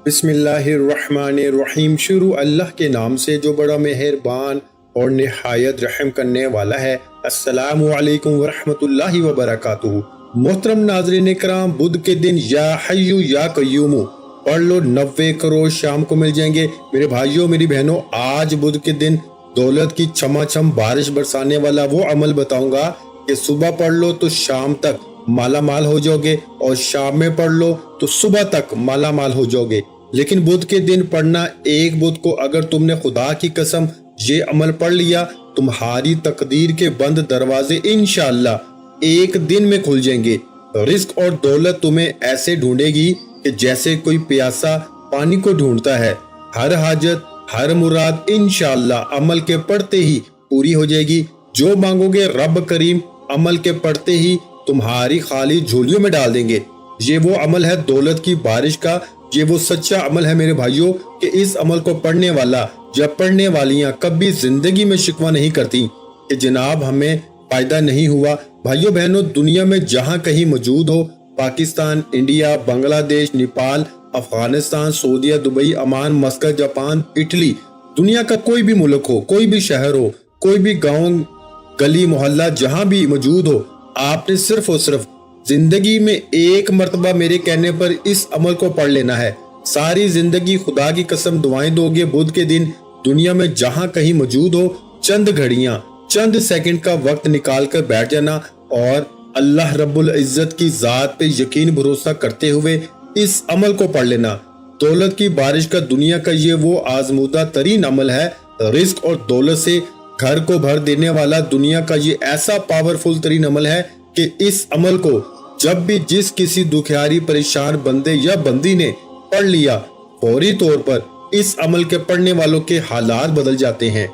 बिस्मिल्लाहिर्रहमानिर्रहीम। शुरू अल्लाह के नाम से जो बड़ा मेहरबान और निहायत रहम करने वाला है। अस्सलामु अलैकुम वरहमतुल्लाहि वबरकातुहू। मोहतरम नाज़रीन इकराम, बुध के दिन या हय्यु या कय्यूमु पढ़ लो, 90 करोड़ शाम को मिल जाएंगे। मेरे भाइयों मेरी बहनों, आज बुध के दिन दौलत की छमाछम बारिश बरसाने वाला वो अमल बताऊंगा कि सुबह पढ़ लो तो शाम तक माला माल हो जाओगे, और शाम में पढ़ लो तो सुबह तक माला माल हो जाओगे। लेकिन बुध के दिन पढ़ना, एक बुध को अगर तुमने खुदा की कसम ये अमल पढ़ लिया, तुम्हारी तकदीर के बंद दरवाजे इंशाअल्लाह एक दिन में खुल जाएंगे। रिस्क और दौलत तुम्हें ऐसे ढूंढेगी कि जैसे कोई प्यासा पानी को ढूंढता है। हर हाजत, हर मुराद इंशाअल्लाह अमल के पढ़ते ही पूरी हो जाएगी। जो मांगोगे रब करीम अमल के पढ़ते ही तुम्हारी खाली झोलियों में डाल देंगे। ये वो अमल है दौलत की बारिश का। ये वो सच्चा अमल है मेरे भाइयों कि इस अमल को पढ़ने वाला या पढ़ने वालियां कभी जिंदगी में शिकवा नहीं करती कि जनाब हमें फायदा नहीं हुआ। भाइयों बहनों, दुनिया में जहां कहीं मौजूद हो, पाकिस्तान, इंडिया, बांग्लादेश, नेपाल, अफगानिस्तान, सऊदीया, दुबई, अमान, मस्कत, जापान, इटली, दुनिया का कोई भी मुल्क हो, कोई भी शहर हो, कोई भी गाँव, गली, मोहल्ला जहां भी मौजूद हो, आपने सिर्फ और सिर्फ जिंदगी में एक मर्तबा मेरे कहने पर इस अमल को पढ़ लेना है। सारी जिंदगी खुदा की कसम दुआएं दोगे। बुध के दिन दुनिया में जहां कहीं मौजूद हो, चंद घड़ियां, चंद सेकंड का वक्त निकाल कर बैठ जाना और अल्लाह रब्बुल इज्जत की जात पे यकीन भरोसा करते हुए इस अमल को पढ़ लेना। दौलत की बारिश का दुनिया का ये वो आजमूदा तरीन अमल है। रिस्क और दौलत से घर को भर देने वाला दुनिया का ये ऐसा पावरफुल तरीन अमल है कि इस अमल को जब भी जिस किसी दुखियारी परेशान बंदे या बंदी ने पढ़ लिया, फौरी तौर पर इस अमल के पढ़ने वालों के हालात बदल जाते हैं।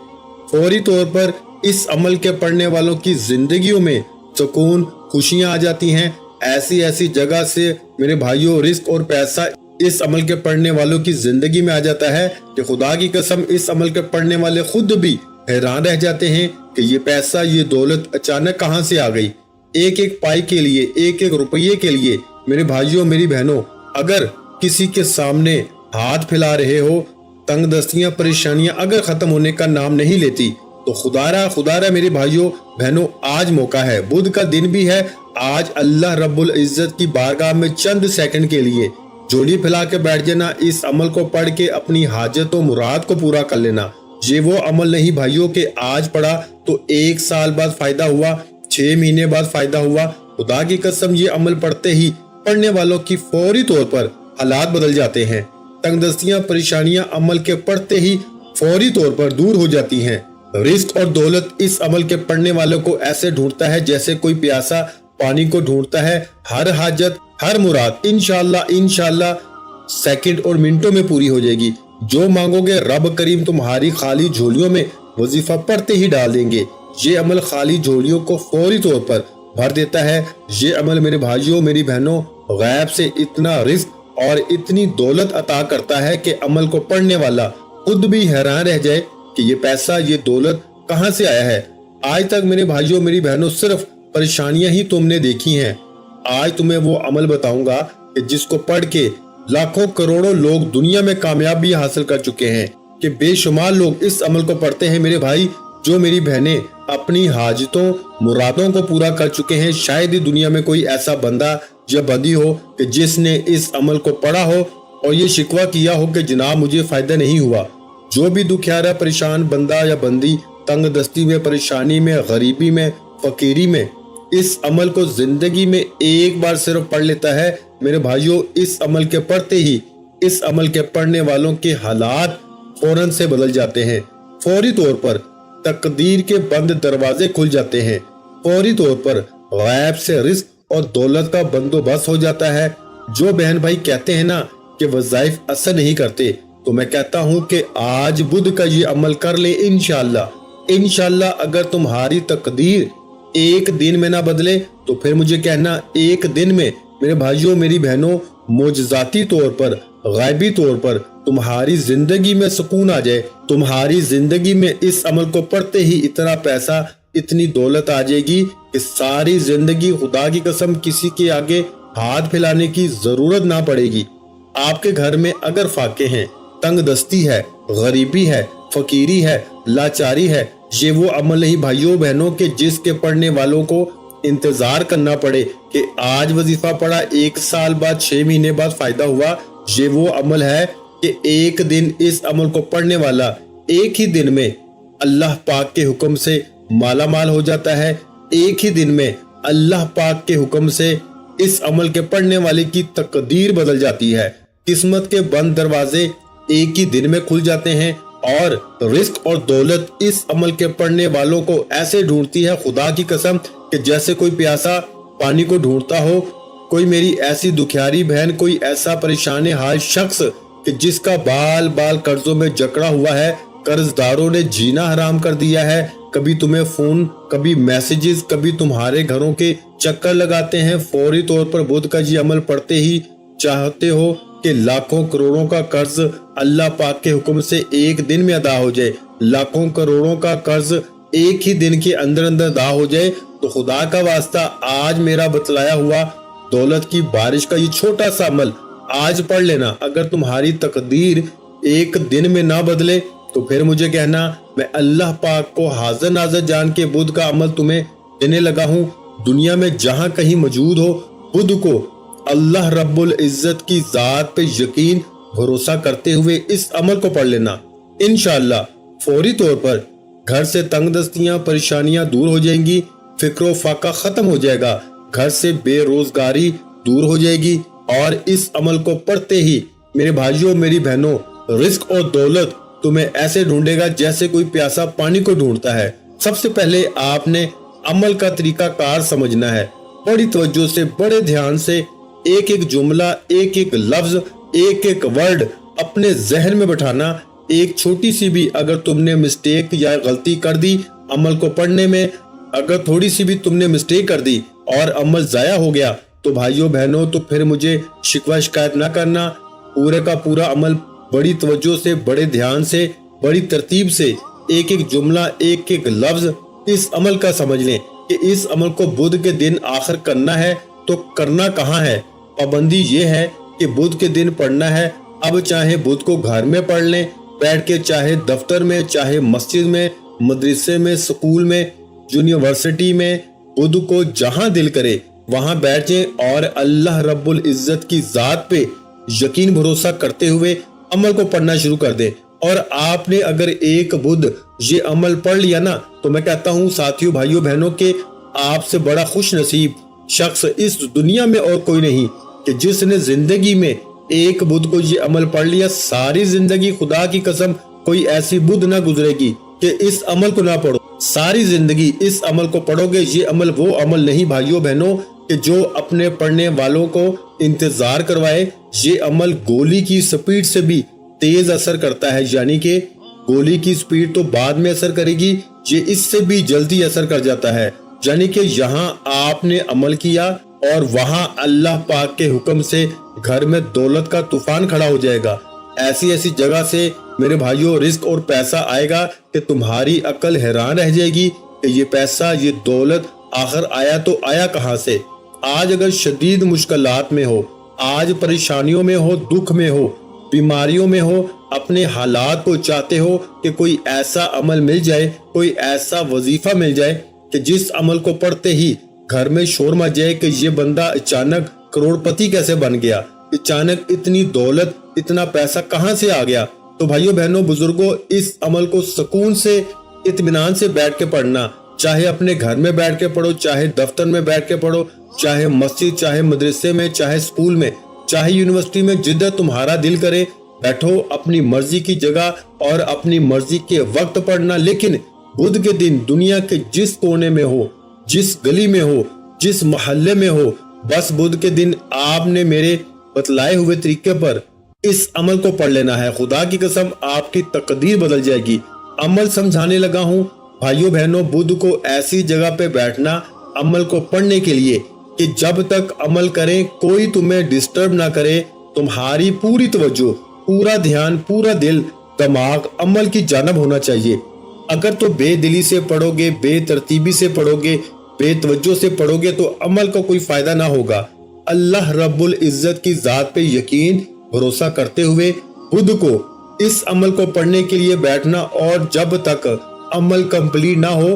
फौरी तौर पर इस अमल के पढ़ने वालों की जिंदगियों में सुकून, खुशियां आ जाती हैं। ऐसी ऐसी जगह से मेरे भाइयों रिस्क और पैसा इस अमल के पढ़ने वालों की जिंदगी में आ जाता है कि खुदा की कसम इस अमल के पढ़ने वाले खुद भी हैरान रह जाते हैं कि ये पैसा, ये दौलत अचानक कहां से आ गई। एक एक पाई के लिए, एक एक रुपये के लिए मेरे भाइयों मेरी बहनों, अगर किसी के सामने हाथ फैला रहे हो, तंगदस्तियां, परेशानियां अगर खत्म होने का नाम नहीं लेती, तो खुदारा मेरे भाइयों बहनों, आज मौका है। बुध का दिन भी है। आज अल्लाह रब्बुल इज्जत की बारगाह में चंद सेकंड के लिए झोली फैला के बैठ जाना। इस अमल को पढ़ के अपनी हाजत और मुराद को पूरा कर लेना। ये वो अमल नहीं भाइयों के आज पढ़ा तो 1 साल बाद फायदा हुआ, 6 महीने बाद फायदा हुआ। खुदा की कसम ये अमल पढ़ते ही पढ़ने वालों की फौरी तौर पर हालात बदल जाते हैं। तंगदस्तियां, परेशानियां अमल के पढ़ते ही फौरी तौर पर दूर हो जाती हैं। रिस्क और दौलत इस अमल के पढ़ने वालों को ऐसे ढूंढता है जैसे कोई प्यासा पानी को ढूंढता है। हर हाजत, हर मुराद इंशाअल्लाह सेकंड और मिनटों में पूरी हो जाएगी। जो मांगोगे रब करीम तुम्हारी खाली झोलियों में वजीफा पढ़ते ही डाल देंगे। ये अमल खाली झोलियों को फौरी तौर पर भर देता है। ये अमल मेरे भाइयों मेरी बहनों गैब से इतना रिस्क और इतनी दौलत अता करता है कि अमल को पढ़ने वाला खुद भी हैरान रह जाए कि ये पैसा, ये दौलत कहां से आया है। आज तक मेरे भाइयों मेरी बहनों सिर्फ परेशानियां ही तुमने देखी हैं। आज तुम्हें वो अमल बताऊंगा कि जिसको पढ़ के लाखों करोड़ों लोग दुनिया में कामयाबी हासिल कर चुके हैं, कि बेशुमार लोग इस अमल को पढ़ते हैं मेरे भाई। जो मेरी बहनें अपनी हाजतों, मुरादों को पूरा कर चुके हैं। शायद ही दुनिया में कोई ऐसा बंदा या बंदी हो कि जिसने इस अमल को पढ़ा हो और ये शिकवा किया हो कि जनाब मुझे फायदा नहीं हुआ। जो भी दुखियारा परेशान बंदा या बंदी तंग दस्ती में, परेशानी में, गरीबी में, फकीरी में इस अमल को जिंदगी में एक बार सिर्फ पढ़ लेता है मेरे भाइयों, इस अमल के पढ़ते ही इस अमल के पढ़ने वालों के हालात फौरन से बदल जाते हैं। फौरी तौर पर तकदीर के बंद दरवाजे खुल जाते हैं। फौरी तौर पर गैब से रिस्क और दौलत का बंदोबस्त हो जाता है। जो बहन भाई कहते हैं ना कि वज़ाइफ असर नहीं करते, तो मैं कहता हूं कि आज बुध का ये अमल कर ले इंशाअल्लाह। अगर तुम्हारी तकदीर एक दिन में ना बदले तो फिर मुझे कहना एक दिन में मेरे भाइयों मेरी बहनों मोजज़ाती तौर पर, गायबी तौर पर तुम्हारी जिंदगी में सुकून आ जाए। तुम्हारी जिंदगी में इस अमल को पढ़ते ही इतना पैसा, इतनी दौलत आ जाएगी कि सारी जिंदगी खुदा की कसम किसी के आगे हाथ फैलाने की जरूरत ना पड़ेगी। آپ کے گھر میں اگر فاقے ہیں، تنگ دستی ہے، غریبی ہے، فقیری ہے، لاچاری ہے، یہ وہ عمل نہیں بھائیوں بہنوں کہ جس کے پڑھنے والوں کو انتظار کرنا پڑے کہ آج وظیفہ پڑھا، 1 سال بعد، 6 مہینے بعد فائدہ ہوا۔ یہ وہ عمل ہے کہ ایک دن اس عمل کو پڑھنے والا ایک ہی دن میں اللہ پاک کے حکم سے مالا مال ہو جاتا ہے۔ ایک ہی دن میں اللہ پاک کے حکم سے اس عمل کے پڑھنے والے کی تقدیر بدل جاتی ہے۔ قسمت کے بند دروازے ایک ہی دن میں کھل جاتے ہیں اور رزق اور دولت اس عمل کے پڑھنے والوں کو ایسے ڈھونڈتی ہے، خدا کی قسم، کہ جیسے کوئی پیاسا پانی کو ڈھونڈتا ہو۔ کوئی میری ایسی دکھیاری بہن، کوئی ایسا پریشان حال شخص کہ جس کا بال بال قرضوں میں جکڑا ہوا ہے، قرض داروں نے جینا حرام کر دیا ہے، کبھی تمہیں فون، کبھی میسیجز، کبھی تمہارے گھروں کے چکر لگاتے ہیں، فوری طور پر بدھ کا یہ عمل پڑھتے ہی چاہتے ہو کہ لاکھوں کروڑوں کا قرض اللہ پاک کے حکم سے ایک دن میں ادا ہو جائے، لاکھوں کروڑوں کا قرض ایک ہی دن کے اندر اندر ادا ہو جائے، تو خدا کا واسطہ آج میرا بتلایا ہوا دولت کی بارش کا یہ چھوٹا سا عمل آج پڑھ لینا۔ اگر تمہاری تقدیر ایک دن میں نہ بدلے تو پھر مجھے کہنا، میں اللہ پاک کو حاضر ناظر جان کے بدھ کا عمل تمہیں دینے لگا ہوں۔ دنیا میں جہاں کہیں موجود ہو، بدھ کو اللہ رب العزت کی ذات پہ یقین بھروسہ کرتے ہوئے اس عمل کو پڑھ لینا۔ انشاءاللہ فوری طور پر گھر سے تنگ دستیاں، پریشانیاں دور ہو جائیں گی، فکر و فاقہ ختم ہو جائے گا، گھر سے بے روزگاری دور ہو جائے گی، اور اس عمل کو پڑھتے ہی میرے بھائیوں، میری بہنوں، رزق اور دولت تمہیں ایسے ڈھونڈے گا جیسے کوئی پیاسا پانی کو ڈھونڈتا ہے۔ سب سے پہلے آپ نے عمل کا طریقہ کار سمجھنا ہے، بڑی توجہ سے، بڑے دھیان سے ایک ایک جملہ، ایک ایک لفظ، ایک ایک ورڈ اپنے ذہن میں بٹھانا۔ ایک چھوٹی سی بھی اگر تم نے مسٹیک یا غلطی کر دی عمل کو پڑھنے میں، اگر تھوڑی سی بھی تم نے مسٹیک کر دی اور عمل ضائع ہو گیا، تو بھائیوں بہنوں، تو پھر مجھے شکوہ شکایت نہ کرنا۔ پورے کا پورا عمل بڑی توجہ سے، بڑے دھیان سے، بڑی ترتیب سے ایک ایک جملہ، ایک ایک لفظ اس عمل کا سمجھ لیں کہ اس عمل کو بدھ کے دن آخر کرنا ہے۔ تو کرنا کہاں ہے؟ پابندی یہ ہے کہ بدھ کے دن پڑھنا ہے۔ اب چاہے بدھ کو گھر میں پڑھ لیں بیٹھ کے، چاہے دفتر میں، چاہے مسجد میں، مدرسے میں، سکول میں، یونیورسٹی میں، بدھ کو جہاں دل کرے وہاں بیٹھیں اور اللہ رب العزت کی ذات پہ یقین بھروسہ کرتے ہوئے عمل کو پڑھنا شروع کر دیں۔ اور آپ نے اگر ایک بدھ یہ عمل پڑھ لیا نا، تو میں کہتا ہوں ساتھیوں، بھائیوں بہنوں، کہ آپ سے بڑا خوش نصیب شخص اس دنیا میں اور کوئی نہیں کہ جس نے زندگی میں ایک بدھ کو یہ عمل پڑھ لیا۔ ساری زندگی خدا کی قسم کوئی ایسی بدھ نہ گزرے گی کہ اس عمل کو نہ پڑھو، ساری زندگی اس عمل کو پڑھو گے۔ یہ عمل وہ عمل نہیں بھائیوں بہنوں کہ جو اپنے پڑھنے والوں کو انتظار کروائے۔ یہ عمل گولی کی سپیڈ سے بھی تیز اثر کرتا ہے، یعنی کہ گولی کی سپیڈ تو بعد میں اثر کرے گی، یہ اس سے بھی جلدی اثر کر جاتا ہے۔ یعنی کہ یہاں آپ نے عمل کیا اور وہاں اللہ پاک کے حکم سے گھر میں دولت کا طوفان کھڑا ہو جائے گا۔ ایسی ایسی جگہ سے میرے بھائیوں رزق اور پیسہ آئے گا کہ تمہاری عقل حیران رہ جائے گی کہ یہ پیسہ، یہ دولت آخر آیا تو آیا کہاں سے۔ آج اگر شدید مشکلات میں ہو، آج پریشانیوں میں ہو، دکھ میں ہو، بیماریوں میں ہو، اپنے حالات کو چاہتے ہو کہ کوئی ایسا عمل مل جائے، کوئی ایسا وظیفہ مل جائے کہ جس عمل کو پڑھتے ہی گھر میں شور مچ جائے کہ یہ بندہ اچانک کروڑ پتی کیسے بن گیا، اچانک اتنی دولت، اتنا پیسہ کہاں سے آ گیا۔ تو بھائیوں بہنوں بزرگوں، اس عمل کو سکون سے، اطمینان سے بیٹھ کے پڑھنا، چاہے اپنے گھر میں بیٹھ کے پڑھو، چاہے دفتر میں بیٹھ کے پڑھو، چاہے مسجد، چاہے مدرسے میں، چاہے اسکول میں، چاہے یونیورسٹی میں، جدھر تمہارا دل کرے بیٹھو، اپنی مرضی کی جگہ اور اپنی مرضی کے وقت پڑھنا۔ لیکن بدھ کے دن دنیا کے جس کونے میں ہو، جس گلی میں ہو، جس محلے میں ہو، بس بدھ کے دن آپ نے میرے بتلائے ہوئے طریقے پر اس عمل کو پڑھ لینا ہے۔ خدا کی قسم آپ کی تقدیر بدل جائے گی۔ عمل سمجھانے لگا ہوں بھائیوں بہنوں، بدھ کو ایسی جگہ پہ بیٹھنا عمل کو پڑھنے کے لیے کہ جب تک عمل کریں کوئی تمہیں ڈسٹرب نہ کرے، تمہاری پوری توجہ، پورا دھیان، پورا دل، دماغ عمل کی جانب ہونا چاہیے۔ اگر تو بے دلی سے پڑھو گے، بے ترتیبی سے پڑھو گے، بے توجہ سے پڑھو گے تو عمل کا کوئی فائدہ نہ ہوگا۔ اللہ رب العزت کی ذات پہ یقین भरोसा करते हुए खुद को इस अमल को पढ़ने के लिए बैठना, और जब तक अमल कंप्लीट ना हो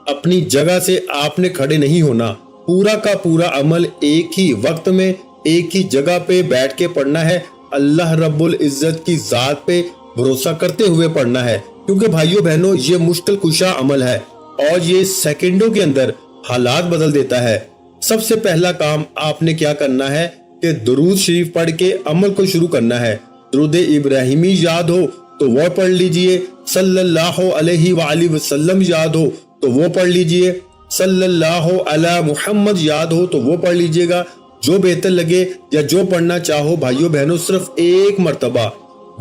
अपनी जगह से आपने खड़े नहीं होना। पूरा का पूरा अमल एक ही वक्त में एक ही जगह पे बैठ के पढ़ना है। अल्लाह रब्बुल इज्जत की जात पे भरोसा करते हुए पढ़ना है, क्योंकि भाइयों बहनों ये मुश्किल कुशा अमल है और ये सेकंडों के अंदर हालात बदल देता है। सबसे पहला काम आपने क्या करना है कि दुरूद शरीफ पढ़ के अमल को शुरू करना है। दुरूद इब्राहिमी याद हो तो वो पढ़ लीजिए, सल्लल्लाहु अलैहि वसल्लम याद हो तो वो पढ़ लीजिए, सल्लल्लाहु अला मुहम्मद याद हो तो वो पढ़ लीजिएगा। जो बेहतर लगे या जो पढ़ना चाहो भाइयों बहनों, सिर्फ एक मर्तबा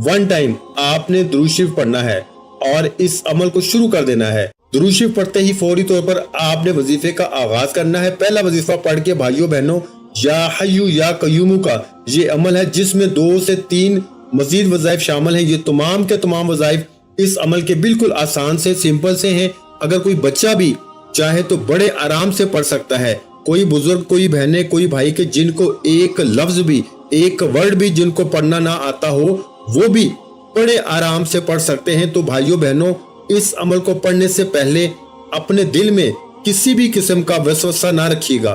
वन टाइम आपने दुरूद शरीफ पढ़ना है और इस अमल को शुरू कर देना है। दुरूद शरीफ पढ़ते ही फौरी तौर पर आपने वजीफे का आगाज करना है। पहला वजीफा पढ़ के भाइयों बहनों या हय्यू या कय्यूमू का ये अमल है, जिसमें 2 से 3 मजीद वज़ाइफ शामिल हैं। ये तमाम के तमाम वज़ाइफ इस अमल के बिल्कुल आसान से सिंपल से हैं। अगर कोई बच्चा भी चाहे तो बड़े आराम से पढ़ सकता है। कोई बुजुर्ग, कोई बहनें, कोई भाई के जिनको एक लफ्ज भी, एक वर्ड भी जिनको पढ़ना ना आता हो, वो भी बड़े आराम से पढ़ सकते हैं। तो भाइयों बहनों, इस अमल को पढ़ने से पहले अपने दिल में किसी भी किस्म का वसवसा ना रखिएगा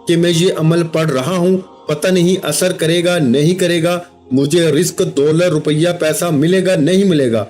कि मैं ये अमल पढ़ रहा हूँ, पता नहीं असर करेगा नहीं करेगा, मुझे रिस्क, दौलत, रुपया, पैसा मिलेगा नहीं मिलेगा।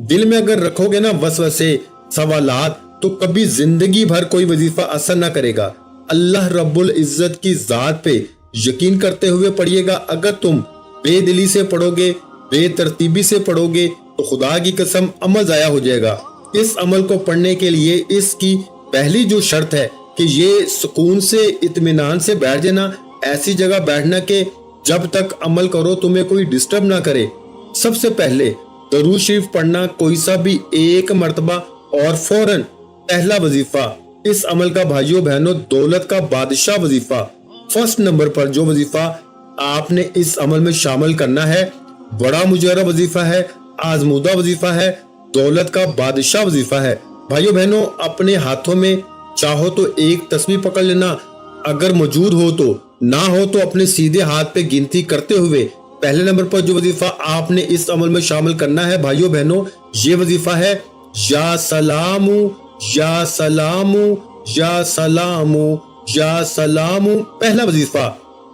दिल में अगर रखोगे ना वसवसे, सवालात, तो कभी जिंदगी भर कोई वजीफा असर ना करेगा। अल्लाह रब्बुल इज्जत की जात पे यकीन करते हुए पढ़िएगा। अगर तुम बेदिली से पढ़ोगे, बेतरतीबी से पढ़ोगे तो खुदा की कसम अमल जाया हो जाएगा। इस अमल को पढ़ने के लिए इसकी पहली जो शर्त है कि ये सुकून से, इत्मीनान से बैठ जाना। ऐसी जगह बैठना कि जब तक अमल करो तुम्हें कोई डिस्टर्ब ना करे। सबसे पहले दरूद शरीफ पढ़ना कोई सा भी एक मर्तबा और फौरन पहला वजीफा इस अमल का भाइयों बहनों दौलत का बादशाह वजीफा। फर्स्ट नंबर पर जो वजीफा आपने इस अमल में शामिल करना है, बड़ा मुजर्रब वजीफा है, आजमूदा वजीफा है, दौलत का बादशाह वजीफा है। भाइयों बहनों, अपने हाथों में चाहो तो एक तस्बीह पकड़ लेना, अगर मौजूद हो तो, ना हो तो अपने सीधे हाथ पे गिनती करते हुए पहले नंबर पर जो वजीफा आपने इस अमल में शामिल करना है भाइयों बहनों, ये वजीफा है या सलामू या सलामू या सलामू या सलामू। पहला वजीफा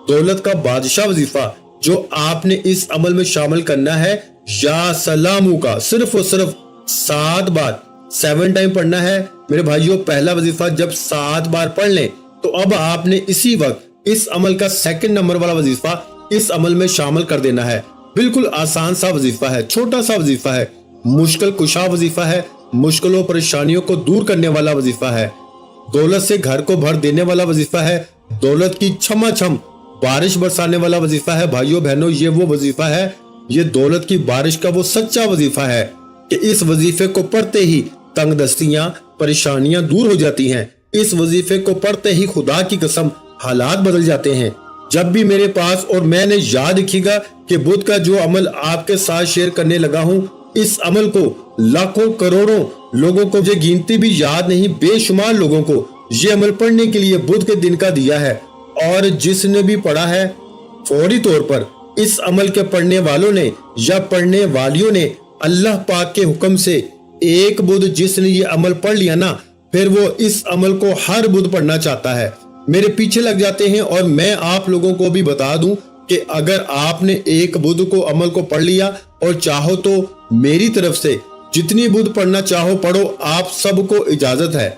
दौलत का बादशाह वजीफा जो आपने इस अमल में शामिल करना है, या सलामू का सिर्फ और सिर्फ 7 बार 7 टाइम पढ़ना है। मेरे भाइयों, पहला वजीफा जब 7 बार पढ़ लें तो अब आपने इसी वक्त इस अमल का सेकंड नंबर वाला वजीफा इस अमल में शामिल कर देना है। बिल्कुल आसान सा वजीफा है, छोटा सा वजीफा है, मुश्किल कुशा वजीफा है, मुश्किलों परेशानियों को दूर करने वाला वजीफा है, दौलत से घर को भर देने वाला वजीफा है, दौलत की छमाछम बारिश बरसाने वाला वजीफा है। भाइयों बहनों, ये वो वजीफा है, ये दौलत की बारिश का वो सच्चा वजीफा है कि इस वजीफे को पढ़ते ही तंगदस्तियां, परेशानियां दूर हो जाती हैं। इस वजीफे को पढ़ते ही खुदा की कसम हालात बदल जाते हैं। जब भी मेरे पास, और मैंने याद रखिएगा कि बुध का जो अमल आपके साथ शेयर करने लगा हूँ, इस अमल को लाखों करोड़ों लोगों को, ये गिनती भी याद नहीं, बेशुमार लोगों को ये अमल पढ़ने के लिए बुध के दिन का दिया है। और जिसने भी पढ़ा है फौरी तौर पर इस अमल के पढ़ने वालों ने या पढ़ने वालियों ने अल्लाह पाक के हुक्म से एक बुध जिसने ये अमल पढ़ लिया ना, फिर वो इस अमल को हर बुध पढ़ना चाहता है, मेरे पीछे लग जाते हैं। और मैं आप लोगों को भी बता दूं कि अगर आपने एक बुध को अमल को पढ़ लिया और चाहो तो मेरी तरफ से जितनी बुध पढ़ना चाहो पढ़ो, आप सबको इजाजत है।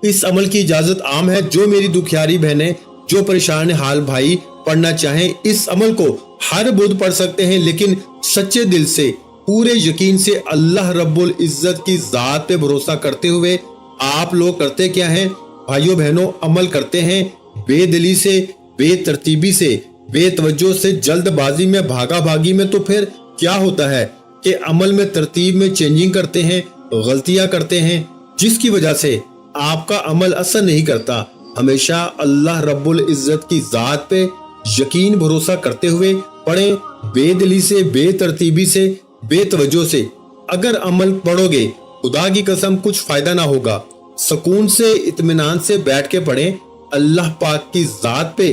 इस अमल की इजाजत आम है। जो मेरी दुखियारी बहनें, जो परेशान हाल भाई पढ़ना चाहें, इस अमल को हर बुध पढ़ सकते हैं, लेकिन सच्चे दिल से, पूरे यकीन से अल्लाह रब्बुल इज्जत की जात पे भरोसा करते हुए। आप लोग करते क्या हैं भाइयों बहनों, अमल करते हैं बेदिली से, बेतरतीबी से, बेतवज्जो से, जल्दबाजी में, भागा भागी में। तो फिर क्या होता है कि अमल में तरतीब में चेंजिंग करते हैं, गलतियां करते हैं, जिसकी वजह से आपका अमल असर नहीं करता। हमेशा अल्लाह रब्बुल इज्जत की जात पे यकीन भरोसा करते हुए पढ़ें, बेदिली से, बेतरतीबी से, बेतवज्जो से। अगर अमल पढ़ोगे खुदा की कसम कुछ फायदा ना होगा। सुकून से, इत्मीनान से बैठ के पढ़ें, अल्लाह पाक की जात पे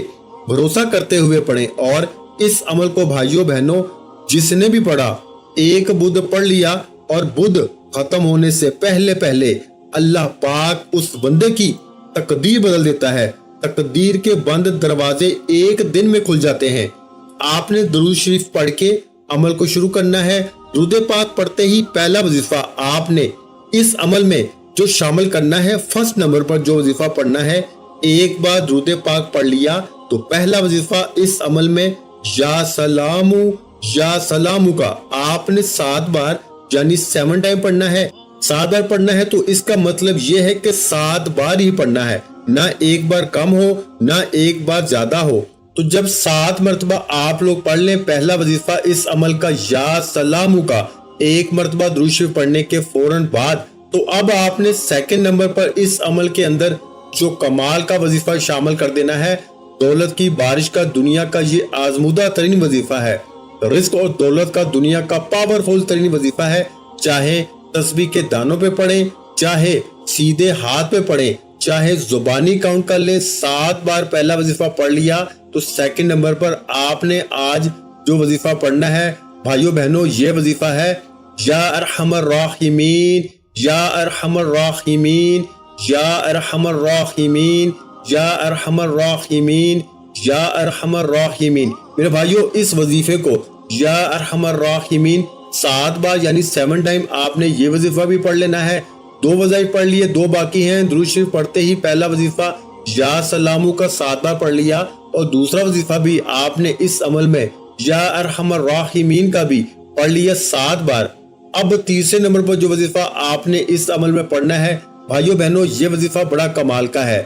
भरोसा करते हुए पढ़ें और इस अमल को भाइयों बहनों جس نے بھی پڑھا ایک بدھ پڑھ لیا اور بدھ ختم ہونے سے پہلے پہلے اللہ پاک اس بندے کی تقدیر بدل دیتا ہے۔ تقدیر کے بند دروازے ایک دن میں کھل جاتے ہیں۔ آپ نے درود شریف پڑھ کے عمل کو شروع کرنا ہے۔ درود پاک پڑھتے ہی پہلا وظیفہ آپ نے اس عمل میں جو شامل کرنا ہے، فرسٹ نمبر پر جو وظیفہ پڑھنا ہے، ایک بار درود پاک پڑھ لیا تو پہلا وظیفہ اس عمل میں یا سلامو کا آپ نے 7 بار یعنی 7 ٹائم پڑھنا ہے۔ 7 بار پڑھنا ہے تو اس کا مطلب یہ ہے کہ 7 بار ہی پڑھنا ہے، نہ ایک بار کم ہو نہ ایک بار زیادہ ہو۔ تو جب 7 مرتبہ آپ لوگ پڑھ لیں پہلا وظیفہ اس عمل کا یا سلامو کا، ایک مرتبہ درود شریف پڑھنے کے فوراً بعد، تو اب آپ نے سیکنڈ نمبر پر اس عمل کے اندر جو کمال کا وظیفہ شامل کر دینا ہے، دولت کی بارش کا دنیا کا یہ آزمودہ ترین وظیفہ ہے، رزق اور دولت کا دنیا کا پاورفل ترین وظیفہ ہے۔ چاہے تسبیح کے دانوں پہ پڑھیں، چاہے سیدھے ہاتھ پہ پڑھیں، چاہے زبانی کاؤنٹ کر لیں، 7 بار پہلا وظیفہ پڑھ لیا تو سیکنڈ نمبر پر آپ نے آج جو وظیفہ پڑھنا ہے بھائیو بہنوں، یہ وظیفہ ہے یا ارحم الراحمین، یا ارحم الراحمین، یا ارحم الراحمین، یا ارحم الراحمین، یا ارحم الراحمین۔ میرے بھائیو، اس وظیفے کو یا ارحم الراحمین 7 بار یعنی 7 ٹائم آپ نے یہ وظیفہ بھی پڑھ لینا ہے۔ 2 وظائف پڑھ لیے، 2 باقی ہیں۔ درود شریف پڑھتے ہی پہلا وظیفہ یا سلامو کا 7 بار پڑھ لیا اور دوسرا وظیفہ بھی آپ نے اس عمل میں یا ارحم الراحمین کا بھی پڑھ لیا 7 بار۔ اب تیسرے نمبر پر جو وظیفہ آپ نے اس عمل میں پڑھنا ہے بھائیو بہنوں، یہ وظیفہ بڑا کمال کا ہے۔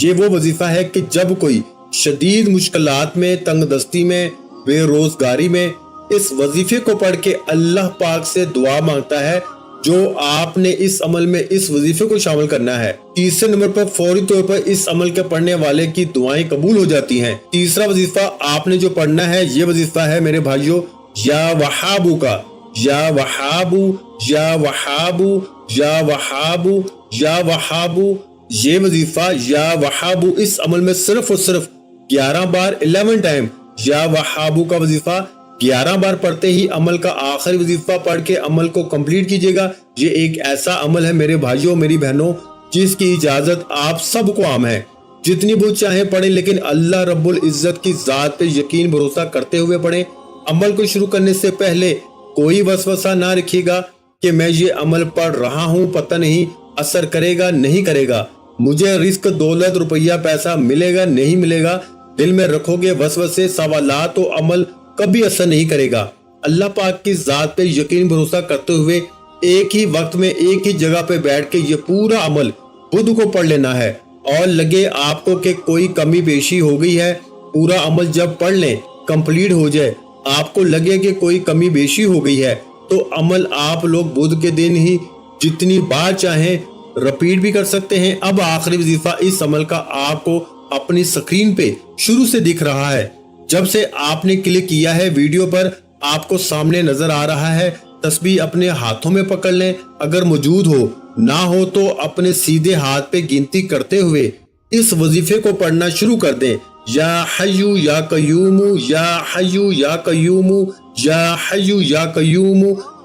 یہ وہ وظیفہ ہے کہ جب کوئی شدید مشکلات میں، تنگ دستی میں، بے روزگاری میں اس وظیفے کو پڑھ کے اللہ پاک سے دعا مانگتا ہے، جو آپ نے اس عمل میں اس وظیفے کو شامل کرنا ہے، تیسرے نمبر پر فوری طور پر اس عمل کے پڑھنے والے کی دعائیں قبول ہو جاتی ہیں۔ تیسرا وظیفہ آپ نے جو پڑھنا ہے یہ وظیفہ ہے میرے بھائیو یا وہابو کا، یا وہابو، یا وہابو، یا وہابو، یا وہابو۔ یہ وظیفہ یا وہابو اس عمل میں صرف اور صرف 11 بار 11 ٹائم یا وہابو کا وظیفہ 11 بار پڑھتے ہی عمل کا آخری وظیفہ پڑھ کے عمل کو کمپلیٹ کیجئے گا۔ یہ ایک ایسا عمل ہے میرے بھائیوں میری بہنوں جس کی اجازت آپ سب کو عام ہے، جتنی بہت چاہیں پڑھیں، لیکن اللہ رب العزت کی ذات پہ یقین بھروسہ کرتے ہوئے پڑھیں۔ عمل کو شروع کرنے سے پہلے کوئی وسوسہ نہ رکھیے گا کہ میں یہ عمل پڑھ رہا ہوں، پتہ نہیں اثر کرے گا نہیں کرے گا، مجھے رزق دولت روپیہ پیسہ ملے گا نہیں ملے گا۔ دل میں رکھو گے وسوسے سوالات تو عمل کبھی اثر نہیں کرے گا۔ اللہ پاک کی ذات پہ یقین بھروسہ کرتے ہوئے ایک ہی وقت میں ایک ہی جگہ پہ بیٹھ کے یہ پورا عمل بدھ کو پڑھ لینا ہے، اور لگے آپ کو کہ کوئی کمی بیشی ہو گئی ہے، پورا عمل جب پڑھ لیں کمپلیٹ ہو جائے، آپ کو لگے کہ کوئی کمی بیشی ہو گئی ہے، تو عمل آپ لوگ بدھ کے دن ہی جتنی بار چاہیں رپیٹ بھی کر سکتے ہیں۔ اب آخری وظیفہ اس عمل کا آپ کو اپنی سکرین پہ شروع سے دکھ رہا ہے، جب سے آپ نے کلک کیا ہے ویڈیو پر آپ کو سامنے نظر آ رہا ہے۔ تسبیح اپنے ہاتھوں میں پکڑ لیں، اگر موجود ہو، نہ ہو تو اپنے سیدھے ہاتھ پہ گنتی کرتے ہوئے اس وظیفے کو پڑھنا شروع کر دیں۔ یا حیو یا قیوم، یا حیو یا قیوم، یا حیو یا قیوم،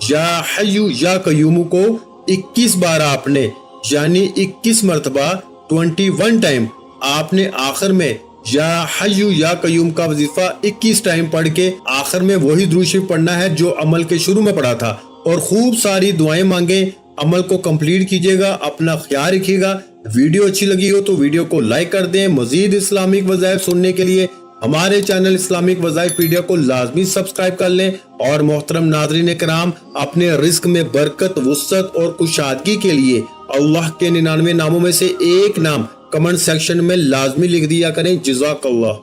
یا حیو یا قیوم کو 21 بار آپ نے یعنی 21 مرتبہ 21 ٹائم آپ نے آخر میں یا حیو یا قیوم کا وظیفہ 21 ٹائم پڑھ کے آخر میں وہی درود شریف پڑھنا ہے جو عمل کے شروع میں پڑھا تھا، اور خوب ساری دعائیں مانگیں۔ عمل کو کمپلیٹ کیجئے گا، اپنا خیال رکھیے گا۔ ویڈیو اچھی لگی ہو تو ویڈیو کو لائک کر دیں۔ مزید اسلامک وظائف سننے کے لیے ہمارے چینل اسلامک وظائف پیڈیا کو لازمی سبسکرائب کر لیں، اور محترم ناظرین کرام، اپنے رزق میں برکت، وسعت اور کشادگی کے لیے اللہ کے 99 ناموں میں سے ایک نام کمنٹ سیکشن میں لازمی لکھ دیا کریں۔ جزاک اللہ۔